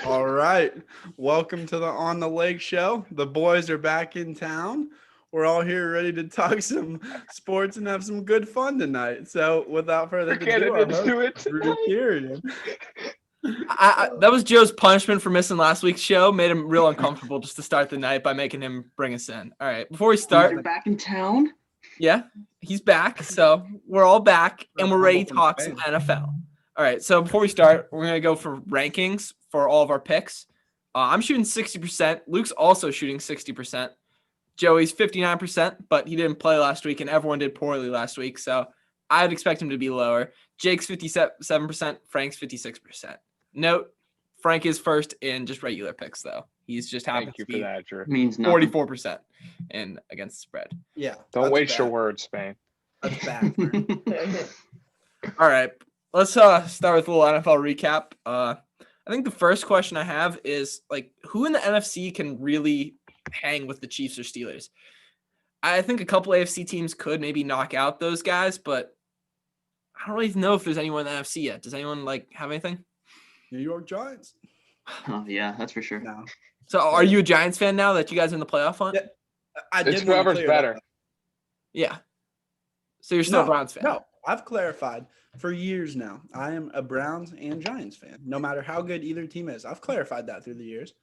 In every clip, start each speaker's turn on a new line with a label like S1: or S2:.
S1: All right. Welcome to the On the Lake show. The boys are back in town. We're all here ready to talk some sports and have some good fun tonight. So, without further
S2: We're getting
S1: ado, our
S2: into
S1: host,
S2: it
S1: Drew
S2: tonight.
S1: Kieran.
S3: That was Joe's punishment for missing last week's show. Made him real uncomfortable just to start the night by making him bring us in. All right, before we start,
S4: You're back in town?
S3: yeah, he's back. So we're all back and we're ready to talk some NFL. All right, so before we start, we're going to go for rankings for all of our picks. I'm shooting 60%. Luke's also shooting 60%. Joey's 59%, but he didn't play last week and everyone did poorly last week. So I'd expect him to be lower. Jake's 57%, Frank's 56%. Note, Frank is first in just regular picks, though. He's just happens
S2: Thank you
S3: to
S2: for
S3: be
S2: that, Drew.
S4: Means nothing.
S3: 44% in against the spread.
S1: Yeah.
S2: Don't
S1: that's
S2: waste your
S1: bad.
S2: words, Spain.
S1: That's bad.
S3: All right, let's start with a little NFL recap. I think the first question I have is, who in the NFC can really hang with the Chiefs or Steelers? I think a couple AFC teams could maybe knock out those guys, but I don't really know if there's anyone in the NFC yet. Does anyone have anything?
S1: New York Giants.
S4: Oh, yeah, that's for sure.
S1: No.
S3: So are you a Giants fan now that you guys are in the playoff hunt?
S1: Yeah. I
S2: It's
S1: did want to
S2: whoever's
S1: clear
S2: better.
S1: that up.
S3: Yeah. So you're still a Browns fan?
S1: No, I've clarified for years now. I am a Browns and Giants fan, no matter how good either team is. I've clarified that through the years.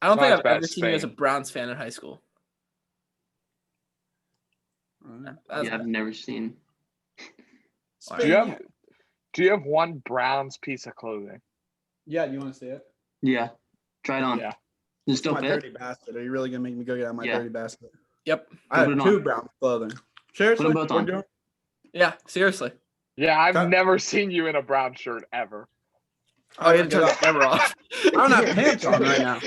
S3: I don't
S2: It's
S3: think
S2: not
S3: I've
S2: as bad
S3: ever
S2: as
S3: seen you as a
S2: Spain.
S3: Browns fan in high school.
S4: Yeah, I've never seen.
S2: Do you have one Browns piece of clothing?
S1: Yeah, you want to see it?
S4: Yeah. Try it on.
S2: Yeah.
S4: Does it still
S1: My
S4: fit?
S1: dirty basket. Are you really gonna make me go get out my
S4: Yeah.
S1: dirty basket?
S3: Yep.
S1: I
S4: Put
S1: have
S4: it
S1: two
S4: on.
S1: brown clothing. Seriously?
S4: both
S1: We're
S4: on.
S1: doing-
S3: Yeah, seriously.
S2: Yeah, I've
S1: Cut.
S2: never seen you in a brown shirt ever.
S3: Oh, you had to
S1: Get
S3: turn the
S1: up.
S3: camera off.
S1: I don't have pants on right now.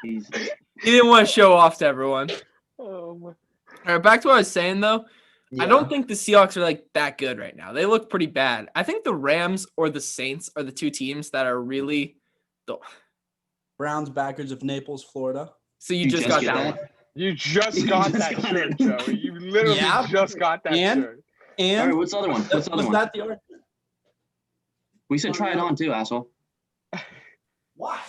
S4: Jesus.
S3: He didn't want to show off to everyone.
S2: Oh my.
S3: All right, back to what I was saying, though. I don't think the Seahawks are that good right now. They look pretty bad. I think the Rams or the Saints are the two teams that are really
S1: Browns backers of Naples, Florida.
S3: So you
S4: You
S3: just
S4: just
S3: got
S4: get
S3: that
S4: that?
S3: one.
S2: You just
S4: You
S2: got
S4: just
S2: that
S4: got
S2: shirt,
S4: it.
S2: Joey. You literally
S1: Yeah.
S2: just got that
S1: And-
S2: shirt.
S4: All
S1: And
S4: right, what's the other one? What's the other
S1: was
S4: one?
S1: that the argument?
S4: We said try it on too, asshole.
S1: Why?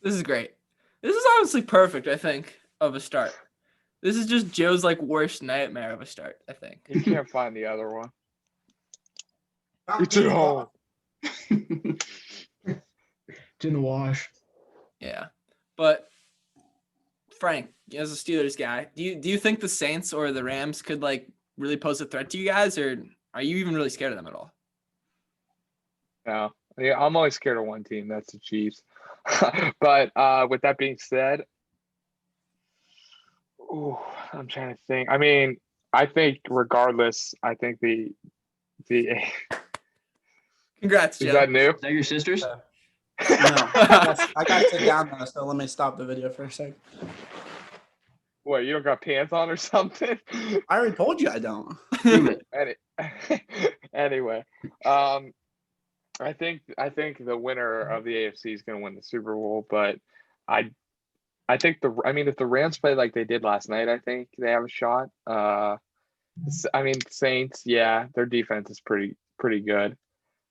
S3: This is great. This is honestly perfect, I think, of a start. This is just Joe's worst nightmare of a start, I think.
S2: You can't find the other one.
S1: Not
S2: It's at
S1: me.
S2: home.
S4: It's in the wash.
S3: Yeah. But Frank, as a Steelers guy, do you think the Saints or the Rams could really pose a threat to you guys, or are you even really scared of them at all?
S2: No. Yeah, I'm only scared of one team. That's the Chiefs. But with that being said, I'm trying to think. I mean, I think regardless, I think the
S3: Congrats,
S2: is
S3: Joe.
S2: that new?
S4: Is that your sisters?
S1: No. I got to sit down now, so let me stop the video for a second.
S2: What, you don't got pants on or something?
S1: I already told you I don't.
S4: Prove it.
S2: Anyway, I think the winner of the AFC is going to win the Super Bowl, but I think if the Rams play like they did last night, I think they have a shot. Saints, yeah, their defense is pretty good.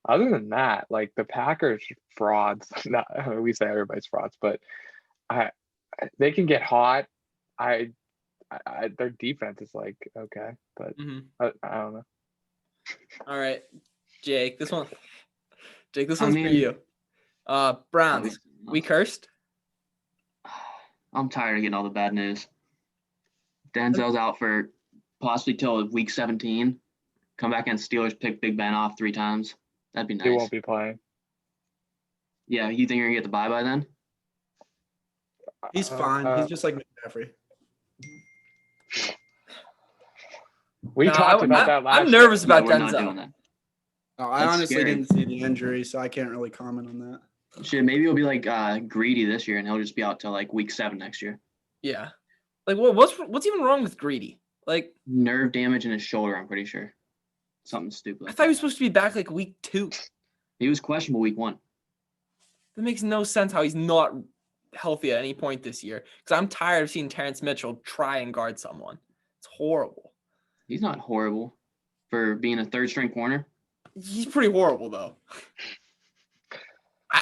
S2: Other than that, the Packers frauds. Not, we say everybody's frauds, but they can get hot. Their defense is okay, but I don't know.
S3: All right, Jake, this one's
S4: I mean-
S3: for you. Browns, we cursed?
S4: I'm tired of getting all the bad news. Denzel's out for possibly till week 17. Come back and Steelers pick Big Ben off 3 times. That'd be nice.
S2: He won't be playing.
S4: Yeah, you think you're gonna get the bye by then?
S1: He's fine. He's just like McCaffrey.
S2: We
S3: No,
S2: talked about that last
S3: I'm nervous
S2: year.
S3: about
S4: No, we're not doing
S3: Denzel.
S4: that.
S1: No, I
S4: That's
S1: honestly
S4: scary.
S1: didn't see the injury, so I can't really comment on that.
S4: Shit, maybe he'll be Greedy this year, and he'll just be out till week 7 next year.
S3: Yeah. What's even wrong with Greedy?
S4: Nerve damage in his shoulder, I'm pretty sure. Something stupid.
S3: I
S4: Like
S3: thought he
S4: that.
S3: was supposed to be back week 2.
S4: He was questionable week 1.
S3: That makes no sense how he's not healthy at any point this year. Because I'm tired of seeing Terrence Mitchell try and guard someone. It's horrible.
S4: He's not horrible for being a 3rd string corner.
S3: He's pretty horrible though.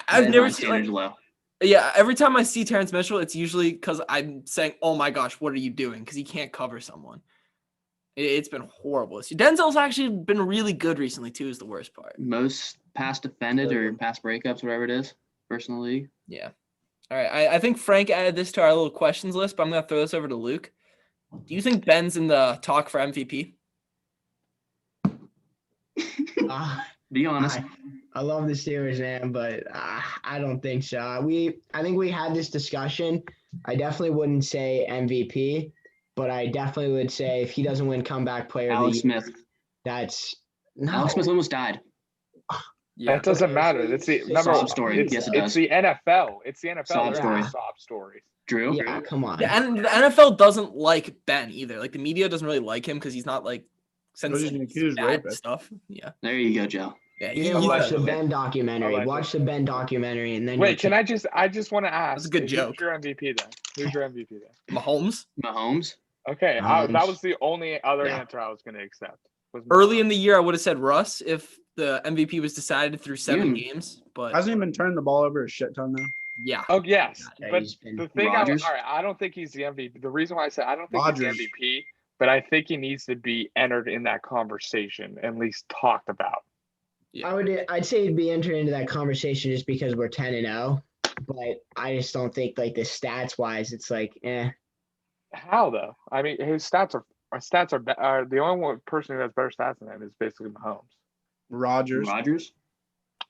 S3: I've never
S4: seen
S3: seen like,
S4: Angelo.
S3: yeah, every time I see Terrence Mitchell, it's usually because I'm saying, "Oh my gosh, what are you doing?" Because he can't cover someone. It's been horrible. Denzel's actually been really good recently too. Is the worst part.
S4: Most pass defended or pass breakups, whatever it is, first in the league.
S3: Yeah. All right. I think Frank added this to our little questions list, but I'm gonna throw this over to Luke. Do you think Ben's in the talk for MVP?
S4: Be honest.
S5: I love the Steelers, man, but I don't think so. I think we had this discussion. I definitely wouldn't say MVP, but I definitely would say if he doesn't win comeback player of the
S4: Alex
S5: year,
S4: Smith.
S5: that's no.
S4: Alex Smith almost died.
S3: Yeah.
S2: That doesn't matter. It's the number.
S4: Sob story.
S2: It's,
S4: Yes, it
S2: it's
S4: does.
S2: the NFL. It's the NFL.
S4: Sob
S2: There's
S4: story.
S2: no sob stories.
S4: Drew.
S5: Yeah, come on.
S3: And the NFL doesn't like Ben either. Like the media doesn't really like him because he's not like
S1: He's an accused
S3: bad
S1: rapist.
S3: stuff. Yeah.
S4: There you go, Joe.
S3: Yeah.
S5: You didn't watch the
S2: Allegedly.
S5: Ben documentary.
S2: Allegedly.
S5: Watch the Ben documentary, and then
S2: Wait, can I just want to ask?
S3: That's a good joke.
S2: Who's your MVP then? Who's your MVP then?
S3: Mahomes.
S4: Mahomes.
S2: Okay, that
S5: Mahomes.
S2: was the only other
S5: Yeah.
S2: answer I was going to accept. Was
S3: Early in
S2: Mahomes.
S3: the year, I would have said Russ if the MVP was decided through 7
S4: Hmm.
S3: games. But
S1: Hasn't he been turning the ball over a shit ton now?
S3: yeah.
S2: Oh yes,
S5: Yeah,
S2: but
S5: he's been-
S2: the thing,
S4: Rodgers?
S2: all right, I don't think he's the MVP. The reason why I said I don't think
S1: Rodgers.
S2: he's the MVP, but I think he needs to be entered in that conversation, at least talked about.
S5: I'd say he'd be entered into that conversation just because we're 10-0, but I just don't think like the stats wise, it's like
S2: How though? I mean, his stats are the only one person who has better stats than him is basically Mahomes.
S1: Rodgers.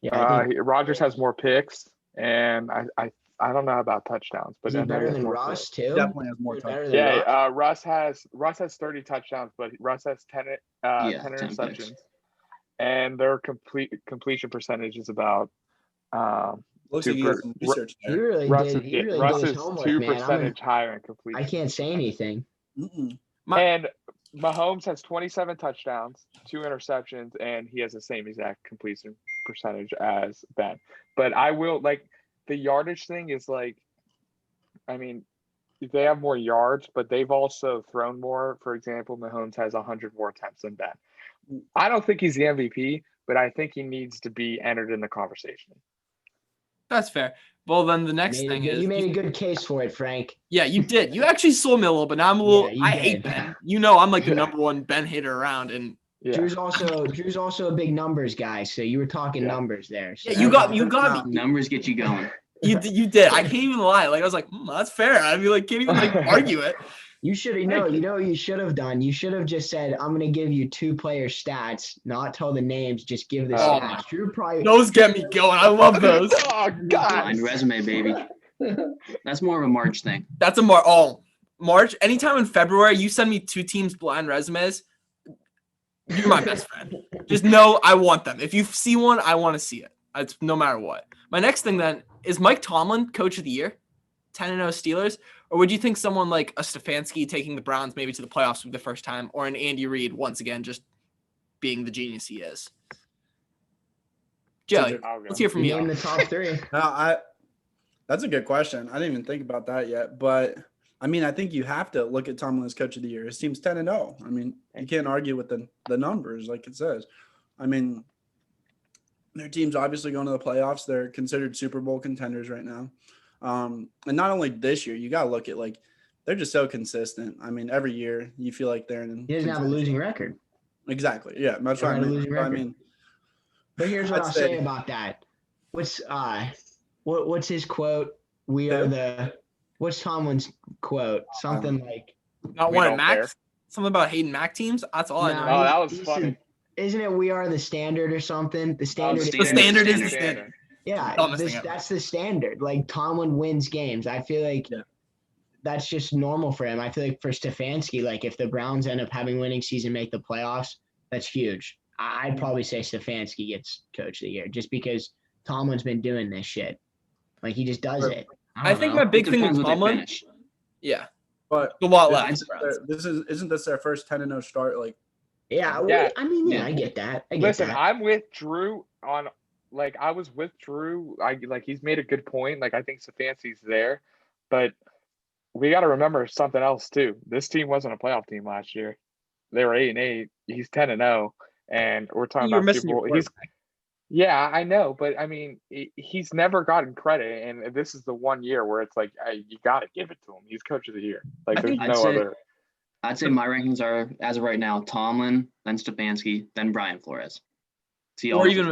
S5: yeah. I think,
S2: Rodgers has more picks, and I don't know about touchdowns, but
S5: is he
S2: I know
S5: better
S2: has
S5: than
S2: more
S5: Russ
S2: picks.
S5: too?
S1: Definitely has more
S5: He's
S1: touch.
S5: better than
S2: Yeah,
S5: Russ?
S2: Russ has 30 touchdowns, but Russ has 10
S4: 10
S2: interceptions,
S4: picks.
S2: and their completion percentage is is
S1: Looks like he has some research
S5: He
S1: there.
S5: really
S2: Russ
S5: did.
S2: is,
S5: He really
S2: Russ
S5: did his
S2: is
S5: homework,
S2: 2
S5: man.
S2: percentage higher in completion.
S5: I can't say anything.
S1: Mm-mm.
S2: And Mahomes has 27 touchdowns, 2 interceptions, and he has the same exact completion percentage as Ben. But I will the yardage thing is I mean, they have more yards, but they've also thrown more. For example, Mahomes has 100 more attempts than Ben. I don't think he's the MVP, but I think he needs to be entered in the conversation.
S3: That's fair. Well, then the next thing is
S5: You made a good case for it, Frank.
S3: yeah, you did. You actually sold me a little, but now I'm a little.
S5: Yeah, you
S3: I hate
S5: did.
S3: Ben. You know, I'm like the number one Ben hater around, and
S2: Yeah.
S5: Drew's also a big numbers guy, so you were talking
S2: Yeah.
S5: numbers there. So
S3: yeah, you got me.
S4: Numbers get you going.
S3: You did. I can't even lie. Like I was like, that's fair. I'd be like, can't even argue it.
S5: You should have
S3: Thank
S5: you know what you should have done. You should have just said, "I'm going to give you 2 player stats, not tell the names, just give the
S2: Oh
S5: stats." Drew probably
S3: Those get me going. I love those.
S2: Oh God!
S4: Blind resume, baby. That's more of a March thing.
S3: That's a March. Anytime in February, you send me 2 teams blind resumes. You're my best friend. Just know I want them. If you see one, I want to see it. It's no matter what. My next thing then is Mike Tomlin, coach of the year, 10-0 Steelers, or would you think someone like a Stefanski taking the Browns maybe to the playoffs for the first time, or an Andy Reid once again just being the genius he is? Joey,
S2: I'll go.
S3: let's hear from
S5: name
S3: you.
S5: the top 3.
S1: No, that's a good question. I didn't even think about that yet. But I mean, I think you have to look at Tomlin as coach of the year. His team's 10-0. I mean, you can't argue with the numbers like it says. I mean, their team's obviously going to the playoffs. They're considered Super Bowl contenders right now. And not only this year, you got to look at they're just so consistent. I mean, every year you feel like they're in.
S5: He doesn't have a losing record.
S1: Exactly. Yeah, that's
S5: They're
S1: what I
S5: not a
S1: mean.
S5: losing
S1: I
S5: record.
S1: mean,
S5: But here's what
S1: I'd
S5: I'll
S1: say-
S5: say about that. What's his quote? We are the. What's Tomlin's quote? Something like.
S3: Not
S2: We
S3: one at
S2: don't
S3: Mac.
S2: care.
S3: Something about Hayden Mac teams. That's all I
S5: No,
S3: know.
S2: Oh, that was
S5: he said-
S2: funny.
S5: Isn't it we are the standard or something? The standard.
S4: the
S3: standard is the
S4: standard.
S3: standard.
S5: Yeah,
S3: Dumbest thing ever.
S5: that's the standard. Like Tomlin wins games. I feel like
S1: Yeah.
S5: that's just normal for him. I feel like for Stefanski, like if the Browns end up having winning season, make the playoffs, that's huge. I'd probably say Stefanski gets coach of the year just because Tomlin's been doing this shit. Like he just does it.
S3: I
S5: don't
S3: think
S5: know.
S3: my big
S4: It
S3: thing with
S4: depends what they
S3: Tomlin.
S4: finish.
S3: Yeah,
S1: but
S3: a lot
S1: this
S3: left.
S1: isn't this their first 10-0 start?
S5: Yeah,
S2: Yeah.
S5: I mean,
S4: Yeah.
S5: I get that. I get
S2: Listen,
S5: that.
S2: I'm with Drew on I was with Drew. He's made a good point. I think Stefanski's there, but we got to remember something else too. This team wasn't a playoff team last year. They were 8-8. He's 10-0, and we're talking
S3: You're
S2: about
S3: missing
S2: Super
S3: your
S2: Bowl.
S3: quarterback.
S2: Yeah, I know, but I mean, he's never gotten credit, and this is the one year where it's like, hey, you got to give it to him. He's coach of the year. Like, there's
S4: I'd
S2: no
S4: say-
S2: other.
S4: I'd say my rankings are, as of right now, Tomlin, then Stefanski, then Brian Flores.
S3: Or even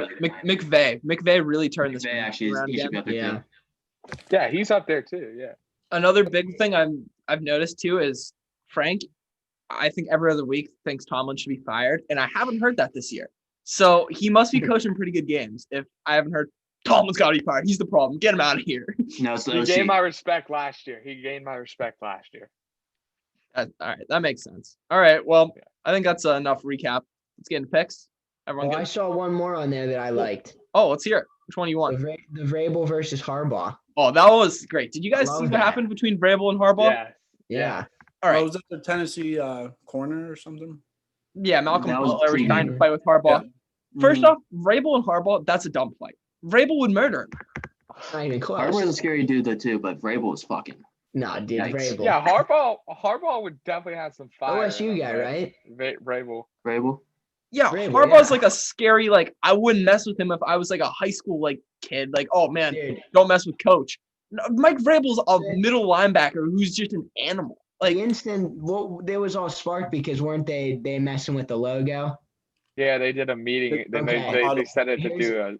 S3: McVay. McVay really turned this
S4: McVay actually,
S3: around
S4: he should be
S3: again.
S4: up there
S5: Yeah.
S4: too.
S2: Yeah, he's up there too. Yeah.
S3: Another big thing I've noticed too is Frank. I think every other week thinks Tomlin should be fired, and I haven't heard that this year. So he must be coaching pretty good games. If I haven't heard Tomlin's got to be fired, he's the problem. Get him out of here.
S4: No, it's the
S2: He
S4: OC.
S2: gained my respect last year.
S3: All right, that makes sense. All right, well,
S2: Yeah.
S3: I think that's enough recap. Let's get into picks. Everyone
S5: Oh, I
S3: good?
S5: saw one more on there that I liked.
S3: Oh, let's hear it. Which one do you want?
S5: The Vrabel versus Harbaugh.
S3: Oh, that was great. Did you guys
S5: Love
S3: see what
S5: that.
S3: happened between Vrabel and Harbaugh?
S2: Yeah.
S5: Yeah.
S3: All right.
S1: Oh, was that the Tennessee corner or something?
S3: Yeah, Malcolm
S4: That was
S3: Butler was
S4: pretty
S3: trying to
S5: good.
S3: fight with Harbaugh. First
S1: Mhm.
S3: off, Vrabel and Harbaugh, that's a dumb fight. Vrabel would murder him.
S5: Not even close.
S4: Harbaugh's a scary dude though too, but Vrabel was fucking.
S5: Nah, dude,
S4: Yikes.
S5: Vrabel.
S2: Yeah, Harbaugh would definitely have some fire.
S5: OSU guy, right?
S2: Vrabel.
S4: Vrabel.
S3: Yeah,
S5: Vrabel,
S3: Harbaugh's
S5: yeah.
S3: like a scary, like, I wouldn't mess with him if I was like a high school like kid. Like, oh man,
S5: Dude,
S3: don't mess with coach. No, Mike Vrabel's a
S5: Dude.
S3: middle linebacker who's just an animal. Like,
S5: the instant there was all sparked because weren't they messing with the logo?
S2: Yeah, they did a meeting. Then
S5: Okay.
S2: they said it to do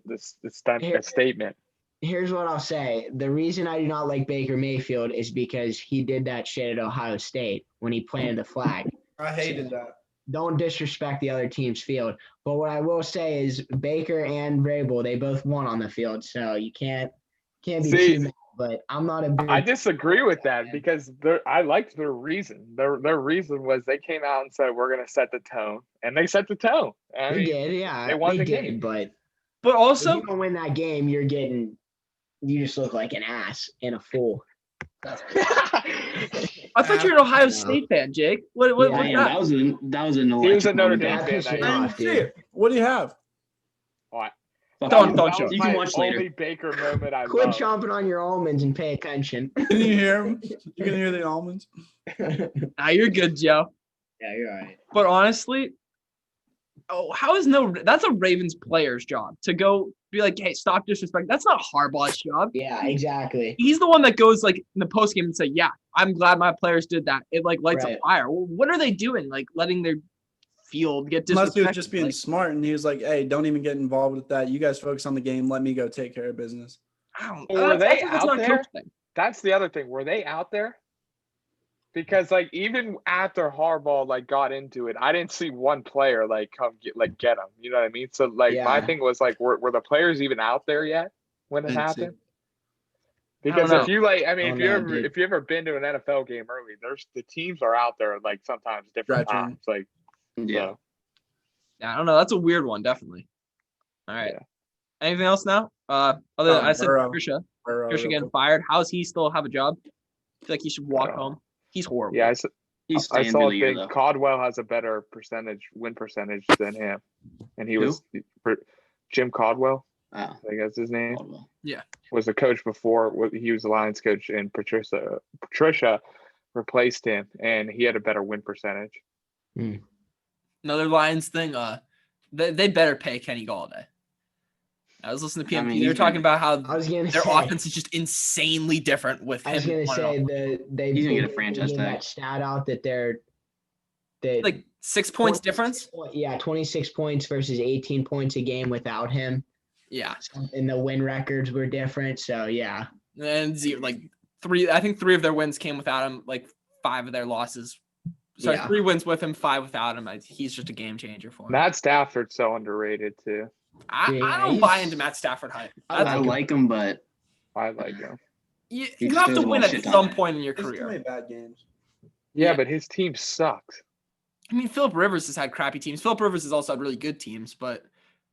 S2: a statement.
S5: Here's what I'll say. The reason I do not like Baker Mayfield is because he did that shit at Ohio State when he planted the flag.
S1: I hated that.
S5: Don't disrespect the other team's field. But what I will say is Baker and Vrabel, they both won on the field, so you can't be
S2: See,
S5: too mad. But I'm not a big
S2: I disagree with that because I liked their reason. Their reason was they came out and said we're going to set the tone, and they set the tone. I
S5: They
S2: mean,
S5: did, yeah.
S2: they won the
S5: did,
S2: game.
S5: but
S3: but
S5: if
S3: also,
S5: you don't win that game, you just look like an ass and a fool.
S3: I thought you were an Ohio State fan, Jake. What
S5: Yeah,
S3: what's
S5: I
S4: Man,
S3: that?
S4: that was an
S2: He was a
S4: electric
S2: Notre
S4: moment.
S2: Dame
S5: That
S2: fan.
S5: pissed me
S2: that
S1: I
S2: year.
S1: didn't
S5: off,
S1: see
S5: dude.
S1: it. What do you have?
S4: Fuck
S3: Don't-
S4: you.
S3: don't
S2: That
S3: show.
S2: was
S4: You
S2: my
S4: can watch later.
S2: only Baker moment I
S5: Quit
S2: loved.
S5: chomping on your almonds and pay attention.
S1: Can you hear him? You can hear the almonds.
S3: Nah, you're good, Joe.
S5: Yeah, you're all right.
S3: But honestly, that's a Ravens player's job to go be like, hey, stop disrespect. That's not Harbaugh's job.
S5: Yeah, exactly.
S3: He's the one that goes like in the post game and say, yeah, I'm glad my players did that. It like lights
S5: Right.
S3: a fire. Well, what are they doing? Like letting their field get
S1: Unless he was
S3: disrespected?
S1: just being
S3: Like,
S1: smart and he was like, hey, don't even get involved with that. You guys focus on the game. Let me go take care of business.
S3: I don't,
S2: Were
S3: I
S2: they
S3: think that's
S2: out
S3: not a
S2: there?
S3: coach thing.
S2: That's the other thing. Were they out there? Because like even after Harbaugh like got into it, I didn't see one player like come get him. You know what I mean? So like my
S5: Yeah.
S2: thing was like, were the players even out there yet when it
S1: Didn't see.
S2: happened? Because
S3: know.
S2: if you like, I mean,
S5: Oh, no, dude.
S2: if you ever been to an NFL game early, the teams are out there like sometimes different
S1: Stretching.
S2: times. Like
S4: Yeah.
S2: so,
S3: Yeah, I don't know. That's a weird one, definitely. All right.
S2: Yeah.
S3: Anything else now? Other than I said
S1: Burrow.
S3: Trisha
S1: Or,
S3: getting
S1: real quick.
S3: fired. How does he still have a job? I feel like he should walk
S2: Uh,
S3: home. He's horrible.
S2: yeah,
S4: He's
S2: I
S4: staying
S2: saw
S4: through
S2: a
S4: the year
S2: thing.
S4: though.
S2: Caldwell has a better win percentage than him, and he
S4: Who?
S2: was Jim Caldwell.
S4: Oh,
S2: I think that's his name.
S4: Caldwell.
S2: Was the coach before. He was the Lions coach, and Patricia replaced him, and he had a better win percentage.
S3: Another Lions thing. They better pay Kenny Galladay. I was listening to PMP.
S4: I mean,
S3: they were
S4: he's
S3: talking
S4: gonna-
S3: about
S5: I
S3: how
S5: was gonna
S3: their
S5: say.
S3: offense is just insanely different with
S5: I was
S3: him.
S5: gonna
S3: on
S5: say
S3: it.
S5: they
S4: He's gonna get a
S5: they
S4: franchise
S5: gave
S4: tag.
S5: that stat out that they're
S3: Like 6 points
S5: 26
S3: difference.
S5: Yeah, 26 points versus 18 points a game without him,
S3: Yeah,
S5: and the win records were different. So yeah,
S3: and like three. I think 3 of their wins came without him. Like 5 of their losses. Sorry,
S5: Yeah.
S3: 3 wins with him, 5 without him. He's just a game changer for him.
S2: Matt Stafford's so underrated too.
S3: I
S5: Yeah,
S3: don't buy
S5: he's-
S3: into Matt Stafford hype.
S5: I
S4: I like him, but
S2: I like him.
S3: You
S4: He
S3: have
S4: just
S3: to
S4: throws the
S3: win
S4: ball
S3: at
S4: shit ton.
S3: some point in your
S1: There's too
S3: career.
S1: many bad games.
S2: Yeah,
S3: Yeah.
S2: but his team sucks.
S3: I mean, Philip Rivers has had crappy teams. Philip Rivers has also had really good teams, but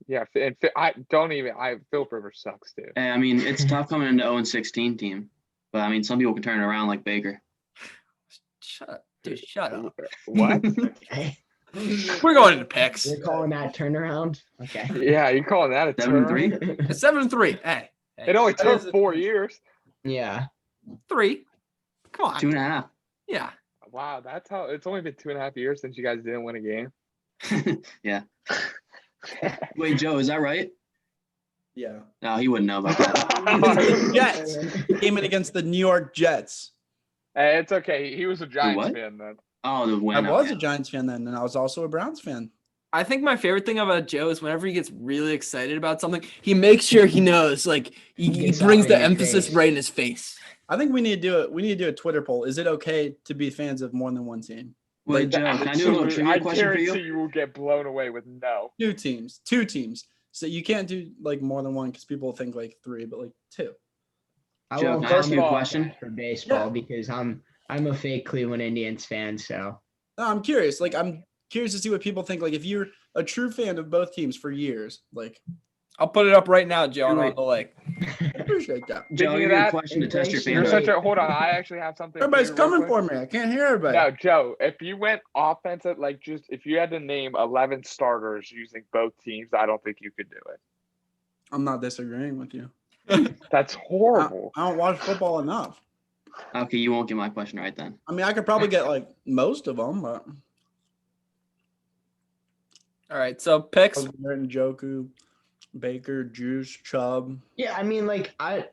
S2: Yeah, and Philip Rivers sucks too.
S4: I mean, it's tough coming into 0-16 team. But I mean, some people can turn it around like Baker.
S3: shut up, dude. Shut up.
S2: What?
S5: okay.
S3: We're going into picks.
S5: You're calling that turnaround? Okay.
S2: Yeah, you calling that a
S4: 7-3?
S2: turn?
S3: 7-3. Hey,
S2: It only
S1: That
S2: took
S1: is a-
S2: 4 years.
S5: Yeah.
S3: 3. Come on.
S4: 2.5.
S3: Yeah.
S2: Wow, that's how it's only been 2.5 years since you guys didn't win a game.
S4: Yeah. Wait, Joe, is that right?
S1: Yeah.
S4: No, he wouldn't know about that.
S1: Jets. Came in against the New York Jets.
S2: Hey, it's okay. He was a Giants
S4: what?
S2: fan then.
S4: Oh, the win.
S1: I was a Giants fan then, and I was also a Browns fan.
S3: I think my favorite thing about Joe is whenever he gets really excited about something, he makes sure he knows. Like he
S5: Gets
S3: brings
S5: up
S3: the
S5: in your
S3: emphasis
S5: face.
S3: right in his face.
S1: I think we need to do it. We need to do a Twitter poll. Is it okay to be fans of more than one team?
S4: Wait, Joe, can I do a little trivia
S2: I
S4: question for
S2: guarantee
S4: you?
S2: you will get blown away with no.
S1: Two teams. So you can't do like more than one because people think like three, but like two.
S5: I
S4: Joe,
S5: won't
S4: can I ask
S5: comment
S4: you a
S5: on
S4: question?
S5: that for baseball
S1: Yeah.
S5: because I'm a fake Cleveland Indians fan. So
S1: No, I'm curious. Like I'm curious to see what people think. Like if you're a true fan of both teams for years, like
S3: I'll put it up right now, Joe, on
S4: Wait.
S3: the lake.
S1: I appreciate that.
S4: Joe,
S2: Speaking
S4: I
S2: of
S4: got a
S2: that,
S4: question to test your
S2: You're
S5: Wait.
S2: such
S4: fandom.
S2: a hold on. I actually have something.
S1: Everybody's
S2: for you real
S1: coming
S2: quick.
S1: for me. I can't hear everybody.
S2: No, Joe, if you went offensive, like just if you had to name 11 starters using both teams, I don't think you could do it.
S1: I'm not disagreeing with you.
S2: That's horrible.
S1: I don't watch football enough.
S4: Okay, you won't get my question right then.
S1: I mean, I could probably get like most of them, but
S3: All right, so picks.
S1: Njoku, Baker, Juice, Chubb.
S5: yeah, I mean, like I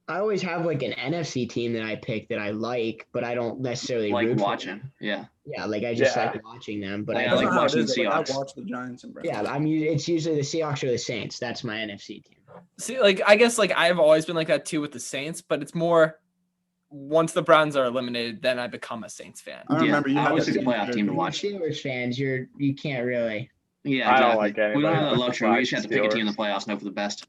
S5: always have like an NFC team that I pick that I like, but I don't necessarily
S4: Like
S5: root for
S4: watching.
S5: them.
S4: Yeah.
S5: Yeah, like I just
S2: Yeah.
S5: like watching them, but
S4: Yeah,
S5: I
S1: That's
S5: don't.
S4: like
S1: not how it
S4: watching
S1: is,
S4: the
S1: though. Like,
S4: Seahawks.
S1: I watch the Giants and Browns.
S5: Yeah, it's usually the Seahawks or the Saints. That's my NFC team.
S3: See, like I guess like I've always been like that too with the Saints, but it's more once the Browns are eliminated, then I become a Saints fan.
S1: I remember you
S4: I
S1: had
S4: always
S1: that
S4: pick a playoff team to
S5: If
S4: watch.
S5: you're Steelers fans, you can't really.
S4: Yeah,
S2: I
S4: exactly.
S2: don't like
S4: We don't
S2: anybody
S4: have that
S2: but
S4: luxury. We just have to pick a team in the
S2: Steelers.
S4: playoffs and hope for the best.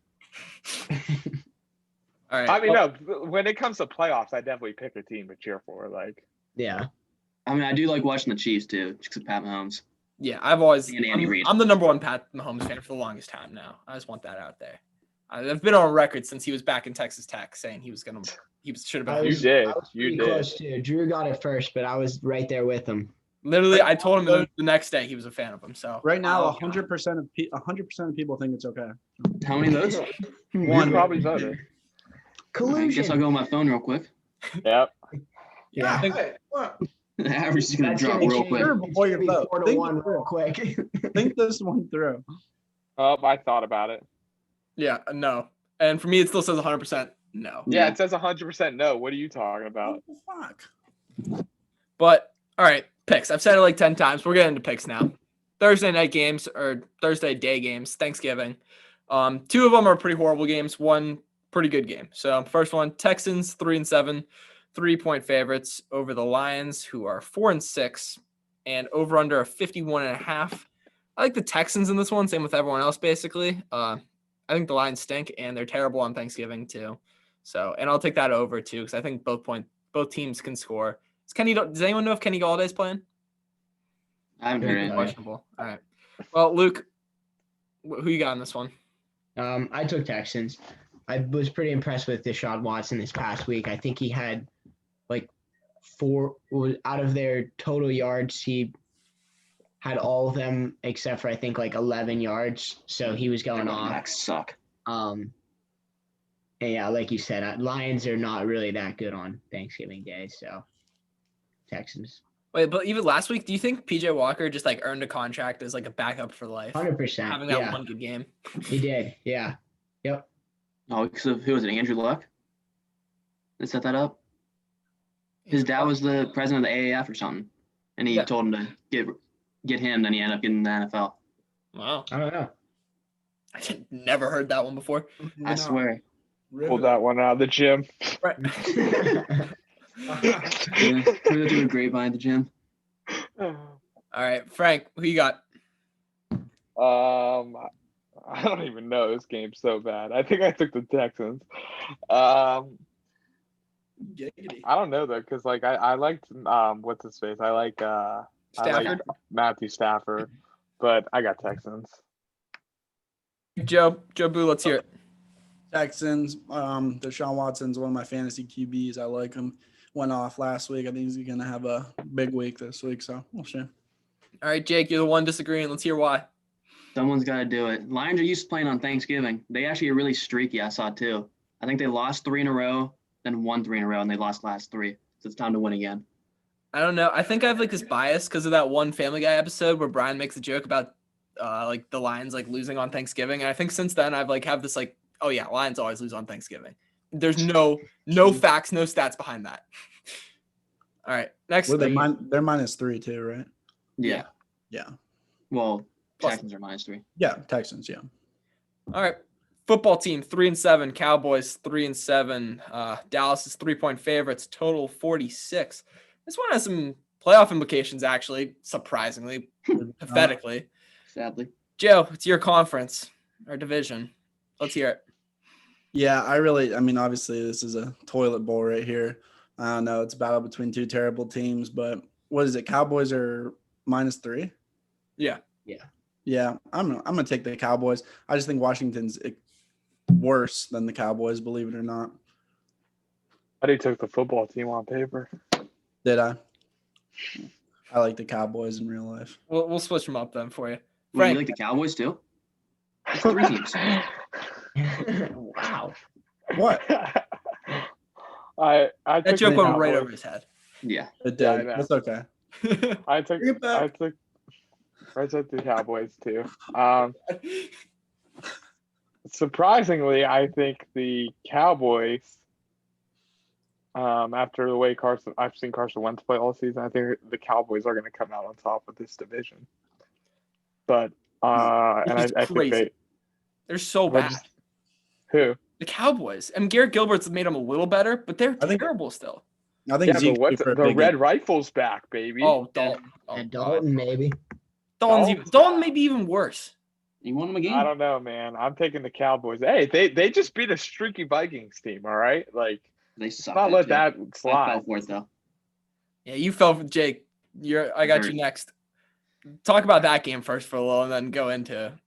S3: All right.
S2: I mean,
S3: well,
S2: no. When it comes to playoffs, I definitely pick a team to cheer for. Like,
S5: Yeah.
S4: I mean, I do like watching the Chiefs too, just 'cause of Pat Mahomes.
S3: yeah, I've always
S4: And Andy Reid.
S3: I'm the number one Pat Mahomes fan for the longest time now. I just want that out there. I've been on record since he was back in Texas Tech saying he should have
S5: I
S3: been.
S2: you
S5: was-
S2: did.
S5: I was
S2: You
S5: pretty
S2: did.
S5: close too. Drew got it first, but I was right there with him.
S3: Literally, I told him the next day he was a fan of him. So
S1: Right now,
S3: Oh,
S1: 100% of 100% of people think it's okay.
S4: How many votes?
S2: You
S1: One.
S2: probably voted.
S4: I guess I'll
S5: Collusion.
S4: go on my phone real quick.
S2: Yep.
S5: Yeah.
S1: Hey, what?
S4: The average is going to
S5: That's
S4: drop
S5: gonna
S4: real
S5: change.
S4: quick.
S1: Sure,
S5: It's
S1: before
S5: gonna
S1: you
S5: be
S1: vote.
S5: 4-1
S1: Think it
S5: real
S1: through.
S5: quick.
S1: Think this one through.
S2: Oh, I thought about it.
S3: yeah, no. And for me, it still says 100% no.
S2: Yeah, it says 100% no. What are you talking about?
S1: What the fuck?
S3: But all right, picks. I've said it like 10 times. We're getting into picks now. Thursday night games or Thursday day games, Thanksgiving. Two of them are pretty horrible games. One pretty good game. So first one, Texans 3-7, 3-point favorites over the Lions, who are 4-6, and over under a 51.5. I like the Texans in this one. Same with everyone else, basically. I think the Lions stink, and they're terrible on Thanksgiving too. So, and I'll take that over too because I think both teams can score. Does anyone know if Kenny Galladay's playing?
S4: I haven't heard anything.
S3: Questionable. All right. Well, Luke, who you got in this one?
S5: I took Texans. I was pretty impressed with Deshaun Watson this past week. I think he had like out of their total yards, he had all of them except for I think like 11 yards. So he was going
S4: Running
S5: off.
S4: backs suck.
S5: And yeah, like you said, Lions are not really that good on Thanksgiving Day. So Texans,
S3: Wait, but even last week, do you think PJ Walker just like earned a contract as like a backup for life?
S5: 100%.
S3: Having that
S5: Yeah,
S3: one good game.
S5: he did. Yeah. Yep.
S4: Oh, so who was it? Andrew Luck? That set that up? His dad was the president of the AAF or something. And he
S3: Yeah.
S4: told him to get him, then he ended up getting the NFL.
S3: Wow.
S5: I don't know.
S3: I never heard that one before.
S4: I swear.
S2: Pulled that one out of the gym.
S3: Right.
S4: Yeah, heard that through a grapevine at the gym.
S3: All right, Frank, who you got?
S2: I don't even know. This game's so bad. I think I took the Texans.
S1: Giggity.
S2: I don't know though, because like I liked what's his face? I like
S3: Stafford?
S2: Matthew Stafford, but I got Texans.
S3: Joe Boo, let's hear it.
S1: Texans. Deshaun Watson's one of my fantasy QBs. I like him. Went off last week. I think he's gonna have a big week this week. So we'll see.
S3: All right, Jake, you're the one disagreeing. Let's hear why.
S4: Someone's got to do it. Lions are used to playing on Thanksgiving. They actually are really streaky. I saw too. I think they lost 3 in a row, then won 3 in a row, and they lost last 3. So it's time to win again.
S3: I don't know. I think I have like this bias because of that one Family Guy episode where Brian makes a joke about like the Lions like losing on Thanksgiving, and I think since then I've like have this like, oh yeah, Lions always lose on Thanksgiving. There's no facts, no stats behind that. All right, next.
S1: Well, they're -3 too, right?
S4: Yeah.
S1: Yeah.
S4: Well,
S3: Plus-
S4: Texans are -3.
S1: Yeah, Texans, yeah.
S3: All right. Football team 3-7, Cowboys 3-7. Dallas is 3-point favorites, total 46. This one has some playoff implications, actually, surprisingly, pathetically.
S4: Sadly.
S3: Joe, it's your conference or division. Let's hear it.
S1: Yeah, I mean, obviously this is a toilet bowl right here. I don't know. It's a battle between two terrible teams, but what is it? Cowboys are -3?
S3: Yeah.
S1: Yeah, I'm gonna take the Cowboys. I just think Washington's worse than the Cowboys, believe it or not.
S2: I already took the football team on paper.
S1: Did I? I like the Cowboys in real life.
S3: We'll switch them up then for you.
S4: Well, you
S3: Frank,
S4: like the Cowboys too? It's 3 teams.
S5: Wow.
S1: What?
S2: I
S3: that
S2: took
S3: joke
S2: the
S3: went right
S2: Cowboys.
S3: over his head.
S4: Yeah.
S1: It
S2: Yeah, I
S1: did.
S2: know.
S1: That's okay.
S2: I took
S1: Bring it back.
S2: I took the Cowboys too. Surprisingly, I think the Cowboys, after the way I've seen Carson Wentz play all season, I think the Cowboys are going to come out on top of this division. But and
S3: Which is
S2: I think
S3: crazy. They're so
S2: What
S3: bad.
S2: is- who?
S3: The Cowboys. And Garrett Gilbert's made them a little better, but they're
S1: I think-
S3: terrible still.
S1: I think
S2: Yeah, but
S1: Zeke's
S2: what's
S1: due for a
S2: the
S1: big
S2: Red
S1: game.
S2: Rifles back, baby?
S3: Oh, Dalton. Oh,
S5: And
S3: God.
S5: Dalton, maybe.
S3: Dalton may be even worse.
S4: You won them a game?
S2: I don't know, man. I'm taking the Cowboys. Hey, they just beat a streaky Vikings team. All right, like
S4: They suck.
S2: not let that
S4: I fell
S2: slide.
S4: for it though.
S3: Yeah, you fell for Jake. I got you
S4: Very.
S3: next. Talk about that game first for a little and then go into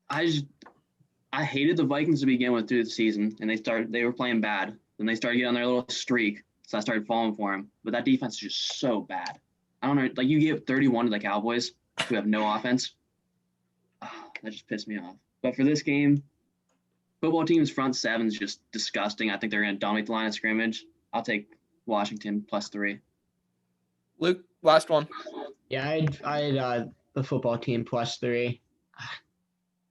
S4: I hated the Vikings to begin with through the season, and they were playing bad. Then they started getting on their little streak, so I started falling for them. But that defense is just so bad. I don't know, like you give 31 to the Cowboys, who have no offense. That just pissed me off. But for this game, football team's front seven is just disgusting. I think they're going to dominate the line of scrimmage. I'll take Washington +3.
S3: Luke, last one.
S5: Yeah, I'd the football team +3.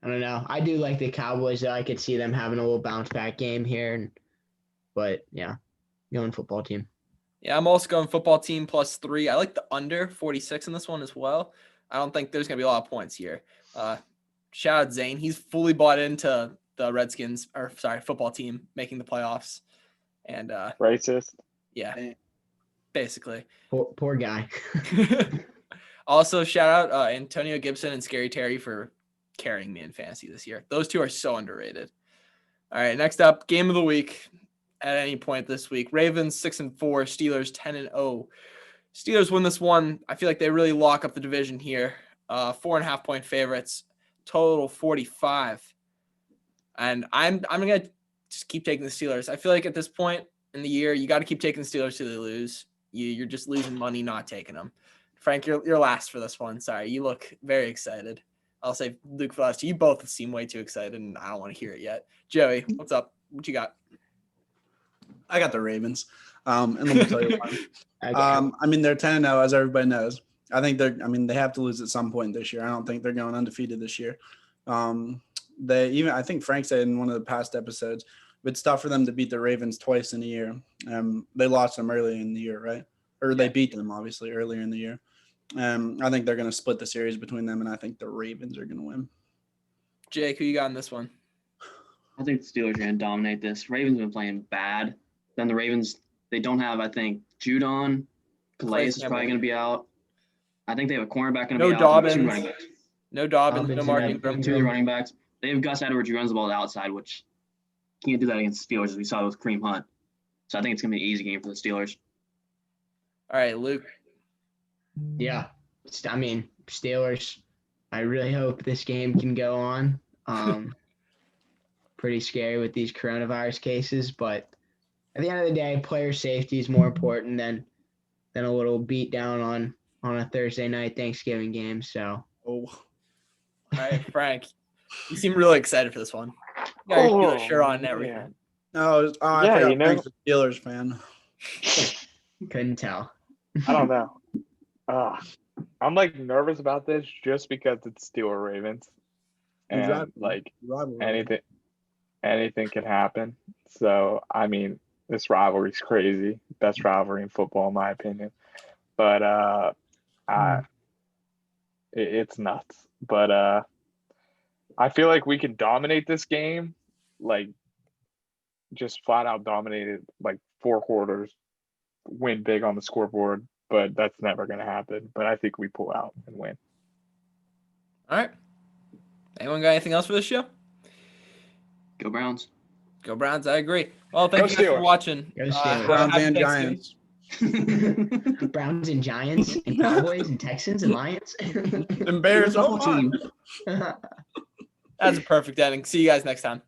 S5: I don't know. I do like the Cowboys, though. I could see them having a little bounce back game here. But yeah, going football team.
S3: Yeah, I'm also going football team +3. I like the under 46 in this one as well. I don't think there's going to be a lot of points here. Shout out Zane. He's fully bought into the Redskins, football team making the playoffs. And
S2: Racist.
S3: yeah, basically.
S5: Poor guy.
S3: Also, shout out Antonio Gibson and Scary Terry for carrying me in fantasy this year. Those two are so underrated. All right, next up, game of the week at any point this week. Ravens 6-4, Steelers 10-0. Steelers win this one. I feel like they really lock up the division here. 4.5 point favorites, total 45. And I'm gonna just keep taking the Steelers. I feel like at this point in the year, you got to keep taking the Steelers till they lose. You're just losing money not taking them. Frank, you're last for this one. Sorry, you look very excited. I'll say Luke for last. You both seem way too excited, and I don't want to hear it yet. Joey, what's up? What you got?
S1: I got the Ravens. And let me tell you why. I mean, they're 10-0, as everybody knows. I think they have to lose at some point this year. I don't think they're going undefeated this year. I think Frank said in one of the past episodes, it's tough for them to beat the Ravens twice in a year. They lost them early in the year, right? Or they beat them, obviously, earlier in the year. I think they're going to split the series between them, and I think the Ravens are going to win.
S3: Jake, who you got in this one?
S4: I think the Steelers are going to dominate this. Ravens have been playing bad. Then the Ravens, they don't have, I think, Judon. Calais is probably going to be out. I think they have a cornerback going to be out.
S3: Dobbins.
S4: Two running backs.
S3: No Dobbins, no
S5: Dobbins,
S3: Mark
S5: yeah.
S3: Ingram.
S4: Two of the running backs. They have Gus Edwards who runs the ball to the outside, which can't do that against the Steelers, as we saw with Kareem Hunt. So I think it's going to be an easy game for the Steelers.
S3: All right, Luke.
S5: Yeah. I mean, Steelers, I really hope this game can go on. Pretty scary with these coronavirus cases, but at the end of the day, player safety is more important than a little beat down on a Thursday night Thanksgiving game. So
S1: Oh,
S3: All right, Frank. You seem really excited for this one. You got your Steelers shirt on and everything.
S2: man.
S1: no, I
S2: Yeah,
S1: forgot
S2: you know-
S1: Frank's a Steelers fan.
S5: couldn't tell.
S2: I don't know. I'm like nervous about this just because it's Steelers Ravens, and
S1: Exactly.
S2: like
S1: Rivalry.
S2: anything can happen. So I mean, this rivalry's crazy. Best rivalry in football, in my opinion. But it's nuts. But I feel like we can dominate this game, like just flat out dominate it, like 4 quarters, win big on the scoreboard. But that's never gonna happen. But I think we pull out and win.
S3: All right. Anyone got anything else for this show?
S4: Go Browns.
S3: Go Browns. I agree. Well, thank
S2: Go
S3: you guys for
S2: Steelers.
S3: watching.
S5: Go Steelers.
S1: Browns
S3: happy
S1: and
S3: Thanksgiving.
S1: Giants.
S5: Browns and Giants and Cowboys and Texans and Lions.
S1: And Bears. Oh,
S4: Football team.
S3: That's a perfect ending. See you guys next time.